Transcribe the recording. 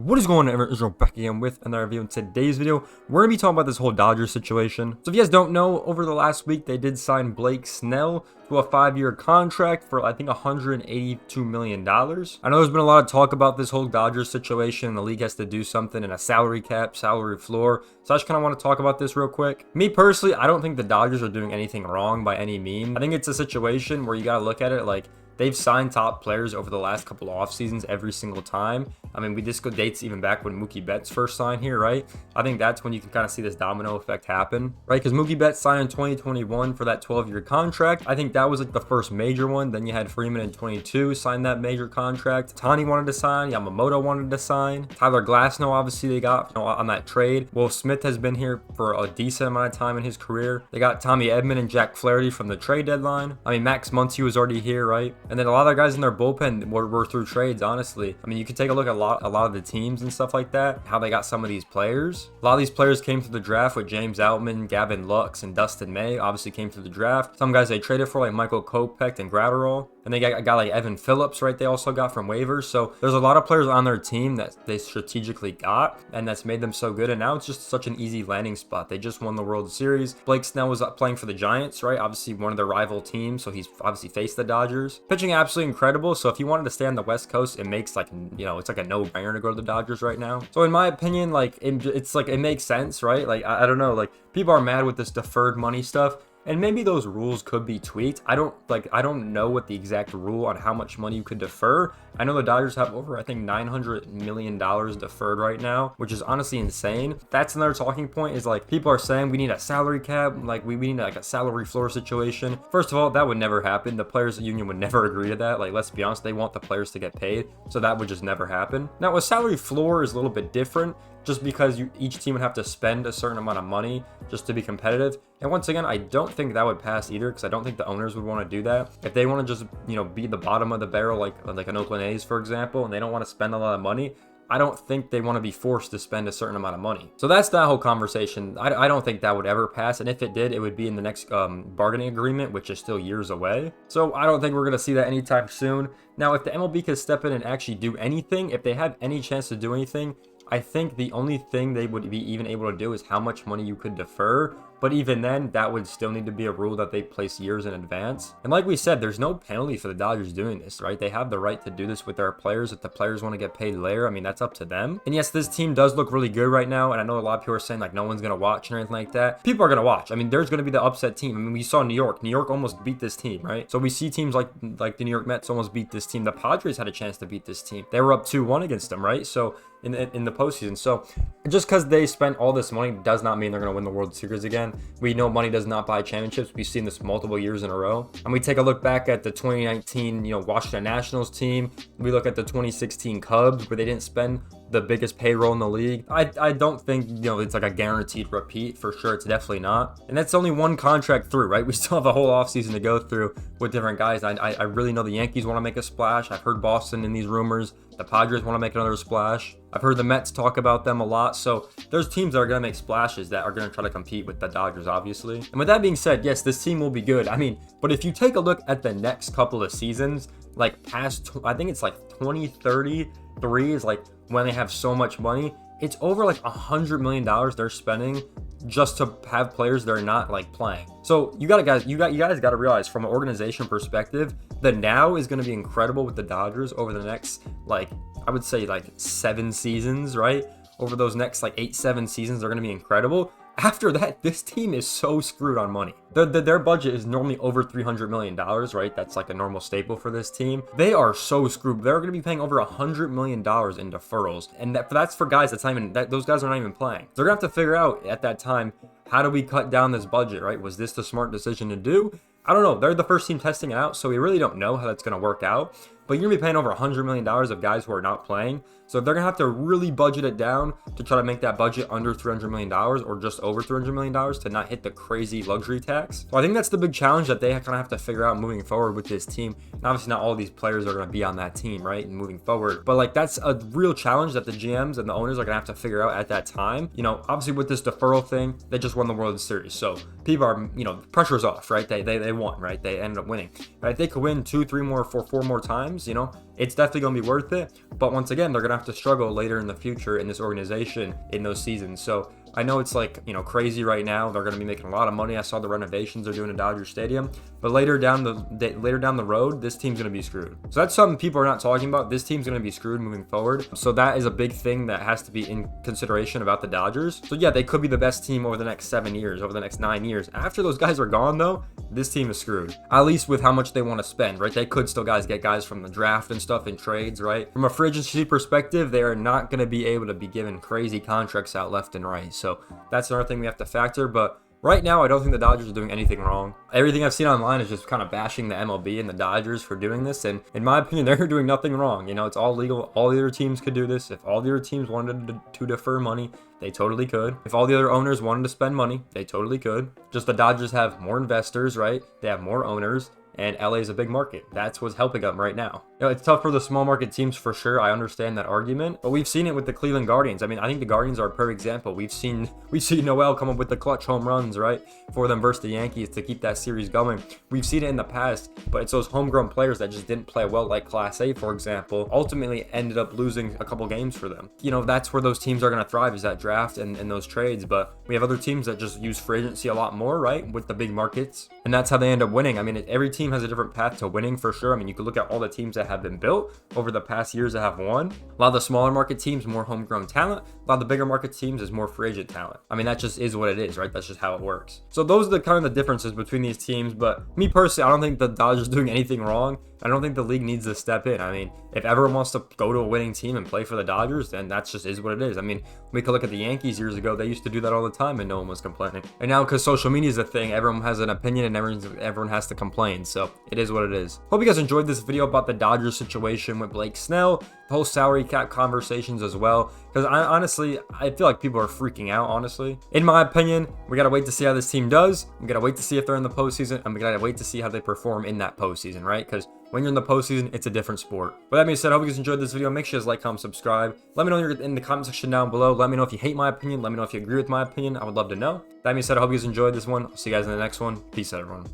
What is going on, Israel? Back again with another review. In today's video, we're going to be talking about this whole Dodgers situation. So if you guys don't know, over the last week, they did sign Blake Snell to a 5-year contract for, I think, $182 million. I know there's been a lot of talk about this whole Dodgers situation. The league has to do something in a salary cap, salary floor. So I just kind of want to talk about this real quick. Me personally, I don't think the Dodgers are doing anything wrong by any means. I think it's a situation where you got to look at it like, they've signed top players over the last couple of off seasons every single time. I mean, this go dates even back when Mookie Betts first signed here, right? I think that's when you can kind of see this domino effect happen, right? Because Mookie Betts signed in 2021 for that 12-year contract. I think that was like the first major one. Then you had Freeman in 22 sign that major contract. Tani wanted to sign. Yamamoto wanted to sign. Tyler Glasnow, obviously, they got on that trade. Will Smith has been here for a decent amount of time in his career. They got Tommy Edman and Jack Flaherty from the trade deadline. I mean, Max Muncy was already here, right? And then a lot of guys in their bullpen were through trades, honestly. I mean, you could take a look at a lot of the teams and stuff like that, how they got some of these players. A lot of these players came through the draft with James Outman, Gavin Lux, and Dustin May, obviously came through the draft. Some guys they traded for, like Michael Kopech and Gratterall. And they got a guy like Evan Phillips, right? They also got from waivers. So there's a lot of players on their team that they strategically got, and that's made them so good. And now it's just such an easy landing spot. They just won the World Series. Blake Snell was playing for the Giants, right? Obviously one of their rival teams, so he's obviously faced the Dodgers. Pitching absolutely incredible. So if you wanted to stay on the West Coast, it makes like, it's like a no-brainer to go to the Dodgers right now. So in my opinion, like it's like it makes sense, right? Like I don't know, like people are mad with this deferred money stuff. And maybe those rules could be tweaked. I don't know what the exact rule on how much money you could defer. I know the Dodgers have over, I think, $900 million deferred right now, which is honestly insane. That's another talking point is like people are saying we need a salary cap, like we need like a salary floor situation. First of all, that would never happen. The players union would never agree to that. Like, let's be honest, they want the players to get paid. So that would just never happen. Now, a salary floor is a little bit different, just because each team would have to spend a certain amount of money just to be competitive. And once again, I don't think that would pass either, because I don't think the owners would want to do that. If they want to just, be the bottom of the barrel, like an Oakland A's, for example, and they don't want to spend a lot of money, I don't think they want to be forced to spend a certain amount of money. So that's that whole conversation. I don't think that would ever pass. And if it did, it would be in the next bargaining agreement, which is still years away. So I don't think we're going to see that anytime soon. Now, if the MLB could step in and actually do anything, if they have any chance to do anything, I think the only thing they would be even able to do is how much money you could defer. But even then, that would still need to be a rule that they place years in advance. And like we said, there's no penalty for the Dodgers doing this, right? They have the right to do this with their players. If the players want to get paid later, I mean, that's up to them. And yes, this team does look really good right now. And I know a lot of people are saying like no one's going to watch or anything like that. People are going to watch. I mean, there's going to be the upset team. I mean, we saw New York. New York almost beat this team, right? So we see teams like the New York Mets almost beat this team. The Padres had a chance to beat this team. They were up 2-1 against them, right? So in the postseason. So just because they spent all this money does not mean they're going to win the World Series again. We know money does not buy championships. We've seen this multiple years in a row. And we take a look back at the 2019, Washington Nationals team. We look at the 2016 Cubs, where they didn't spend the biggest payroll in the league. I don't think, it's like a guaranteed repeat for sure. It's definitely not. And that's only one contract through, right? We still have a whole offseason to go through with different guys. I really know the Yankees want to make a splash. I've heard Boston in these rumors. The Padres want to make another splash. I've heard the Mets talk about them a lot. So there's teams that are going to make splashes that are going to try to compete with the Dodgers, obviously. And with that being said, yes, this team will be good. I mean, but if you take a look at the next couple of seasons, like past, I think it's like 2033 is like when they have so much money. It's over like $100 million they're spending just to have players that are not like playing. So you guys got to realize, from an organization perspective, the now is going to be incredible with the Dodgers over the next, like, I would say like 7 seasons, right? Over those next like 8-7 seasons, they're going to be incredible. After that, this team is so screwed on money. Their budget is normally over $300 million, right? That's like a normal staple for this team. They are so screwed. They're going to be paying over $100 million in deferrals. And that's for guys that's not even, those guys are not even playing. They're going to have to figure out at that time, how do we cut down this budget, right? Was this the smart decision to do? I don't know. They're the first team testing it out, so we really don't know how that's going to work out. But you're going to be paying over $100 million of guys who are not playing. So they're going to have to really budget it down to try to make that budget under $300 million or just over $300 million to not hit the crazy luxury tax. So I think that's the big challenge that they kind of have to figure out moving forward with this team. And obviously not all these players are going to be on that team, right? And moving forward. But like, that's a real challenge that the GMs and the owners are going to have to figure out at that time. Obviously with this deferral thing, they just won the World Series. So people are, pressure's off, right? They won, right? They ended up winning. Right? If they could win 2, 3 more, 4 more times, teams, you know, it's definitely going to be worth it. But once again, they're going to have to struggle later in the future in this organization in those seasons. So I know it's like, you know, crazy right now. They're going to be making a lot of money. I saw the renovations they're doing at Dodger Stadium, but later down the road, this team's going to be screwed. So that's something people are not talking about. This team's going to be screwed moving forward. So that is a big thing that has to be in consideration about the Dodgers. So yeah, they could be the best team over the next 7 years, over the next 9 years. After those guys are gone though, this team is screwed. At least with how much they want to spend, right? They could still get guys from the draft and stuff in trades, right? From a free agency perspective, they are not going to be able to be given crazy contracts out left and right. So that's another thing we have to factor. But right now, I don't think the Dodgers are doing anything wrong. Everything I've seen online is just kind of bashing the MLB and the Dodgers for doing this. And in my opinion, they're doing nothing wrong. You know, it's all legal. All the other teams could do this. If all the other teams wanted to defer money, they totally could. If all the other owners wanted to spend money, they totally could. Just the Dodgers have more investors, right? They have more owners. And LA is a big market. That's what's helping them right now. You know, it's tough for the small market teams for sure. I understand that argument, but we've seen it with the Cleveland Guardians. I mean, I think the Guardians are a perfect example. We've seen Noel come up with the clutch home runs, right, for them versus the Yankees to keep that series going. We've seen it in the past, but it's those homegrown players that just didn't play well, like Class A, for example, ultimately ended up losing a couple games for them. You know, that's where those teams are going to thrive, is that draft and those trades. But we have other teams that just use free agency a lot more, right, with the big markets, and that's how they end up winning. I mean, every team has a different path to winning for sure. I mean, you could look at all the teams that have been built over the past years that have won. A lot of the smaller market teams, more homegrown talent. A lot of the bigger market teams is more free agent talent. I mean, that just is what it is, right? That's just how it works. So those are the kind of the differences between these teams. But me personally, I don't think the Dodgers are doing anything wrong. I don't think the league needs to step in. I mean, if everyone wants to go to a winning team and play for the Dodgers, then that's just is what it is. I mean, we could look at the Yankees years ago. They used to do that all the time and no one was complaining. And now because social media is a thing, everyone has an opinion and everyone has to complain. So it is what it is. Hope you guys enjoyed this video about the Dodgers situation with Blake Snell, the whole salary cap conversations as well. Because I feel like people are freaking out, honestly. In my opinion, we got to wait to see how this team does. We got to wait to see if they're in the postseason, and we got to wait to see how they perform in that postseason, right? Because when you're in the postseason, it's a different sport. With that being said, I hope you guys enjoyed this video. Make sure you guys like, comment, subscribe. Let me know in the comment section down below. Let me know if you hate my opinion. Let me know if you agree with my opinion. I would love to know. That being said, I hope you guys enjoyed this one. I'll see you guys in the next one. Peace out, everyone.